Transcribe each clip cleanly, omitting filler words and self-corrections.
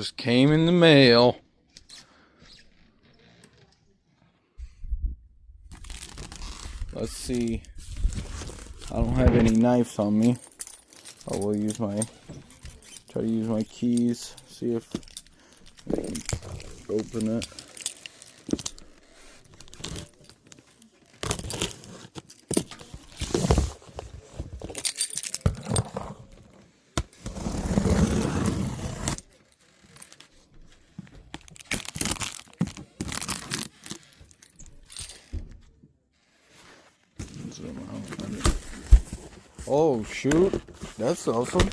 just came in the mail. Let's see. I don't have any knives on me. I will try to use my keys. See if I can open it. Oh shoot, that's awesome.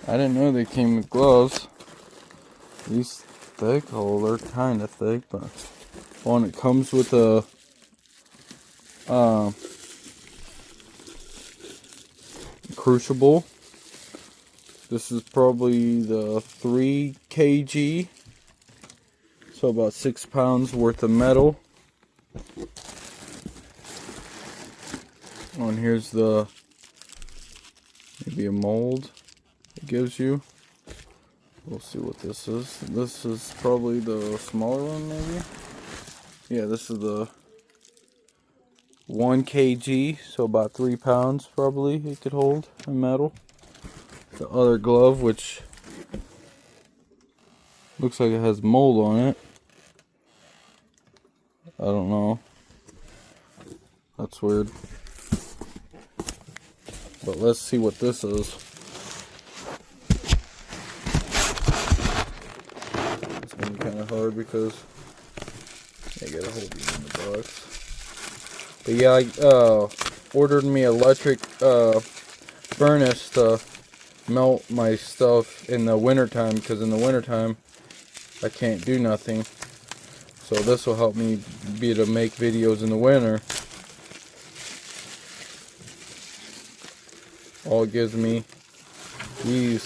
I didn't know they came with gloves. These thick, oh, they're kind of thick, but one, it comes with a crucible. This is probably the 3 kg, so about 6 pounds worth of metal. Oh, and here's maybe a mold it gives you. We'll see what this is. This is probably the smaller one, maybe. Yeah, this is the 1 kg, so about 3 pounds probably it could hold in metal. The other glove, which looks like it has mold on it. I don't know. That's weird. But let's see what this is. It's gonna be kind of hard because I gotta hold these in the box. But yeah, I ordered me an electric furnace to melt my stuff in the wintertime, because in the wintertime I can't do nothing. So this will help me be able to make videos in the winter. All it gives me these.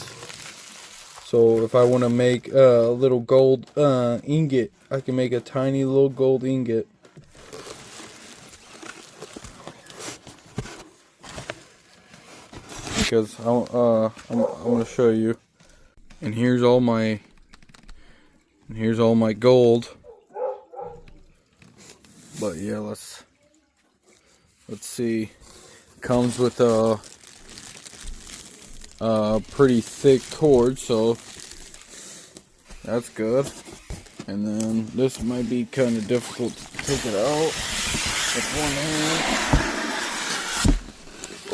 So if I want to make a little gold ingot, I can make a tiny little gold ingot. Because I'm going to show you. And here's all my gold. But yeah, let's see. It comes with a pretty thick cord, so that's good. And then this might be kind of difficult to take it out with one hand.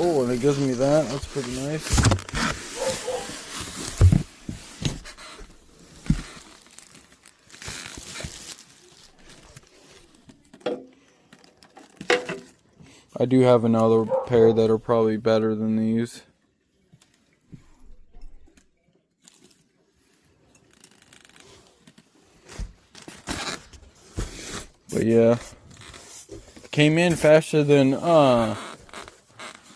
Oh, and it gives me that. That's pretty nice. I do have another pair that are probably better than these. But yeah, it came in faster than I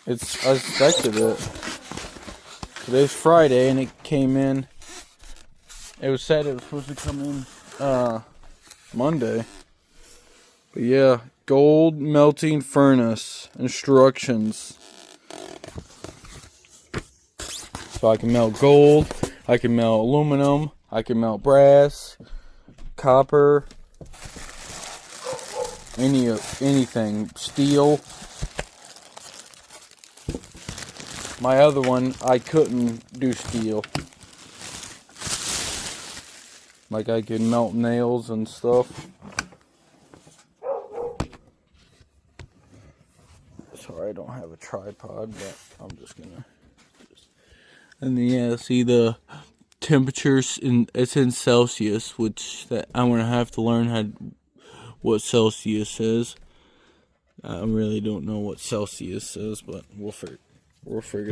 expected it. Today's Friday and it came in. It was said it was supposed to come in Monday. But yeah, gold melting furnace instructions. So I can melt gold, I can melt aluminum, I can melt brass, copper, anything, steel. My other one, I couldn't do steel. Like I could melt nails and stuff. Sorry, I don't have a tripod, but I'm just gonna. And then yeah, see the temperatures it's in Celsius, which that I'm gonna have to learn what Celsius is. I really don't know what Celsius is, but we'll figure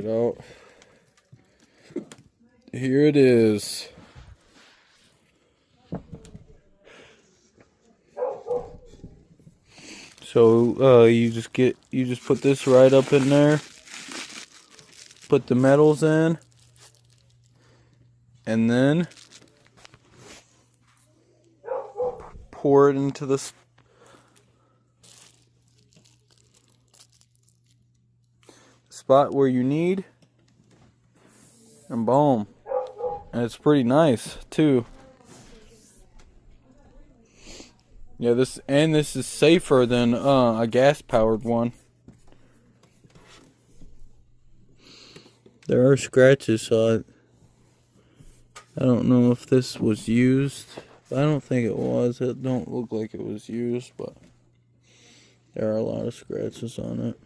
it out. Here it is. So you just put this right up in there. Put the metals in, and then pour it into the spot where you need, and boom. And it's pretty nice too. Yeah, this is safer than a gas powered one. There are scratches, so I don't know if this was used. I don't think it was. It don't look like it was used, but there are a lot of scratches on it.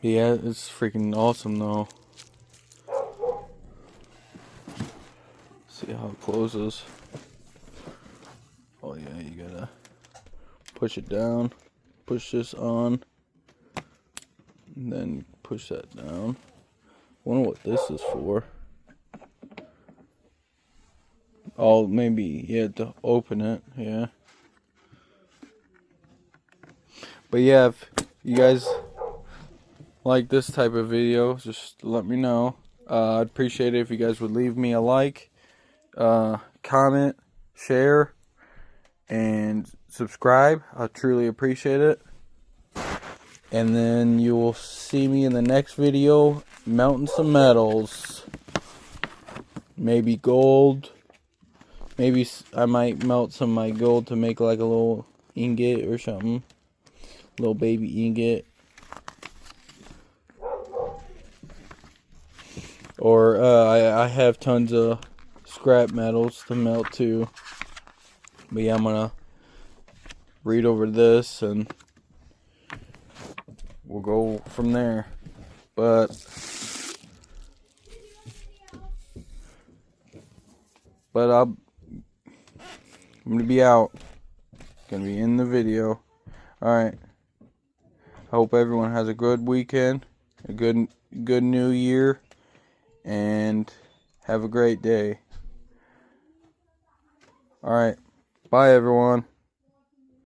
Yeah, it's freaking awesome though. See how it closes. Oh yeah, you gotta push it down, push this on, and then push that down. Wonder what this is for. Oh, maybe you had to open it, yeah. But yeah, if you guys like this type of video, just let me know. I'd appreciate it if you guys would leave me a like, comment, share, and subscribe. I truly appreciate it. And then you will see me in the next video melting some metals. Maybe gold. Maybe I might melt some of my gold to make like a little ingot or something. Little baby ingot. Or I have tons of scrap metals to melt too. But yeah, I'm gonna read over this and we'll go from there. But I'm gonna be out. Gonna be in the video. Alright. I hope everyone has a good weekend, a good new year, and have a great day. Alright. Bye everyone.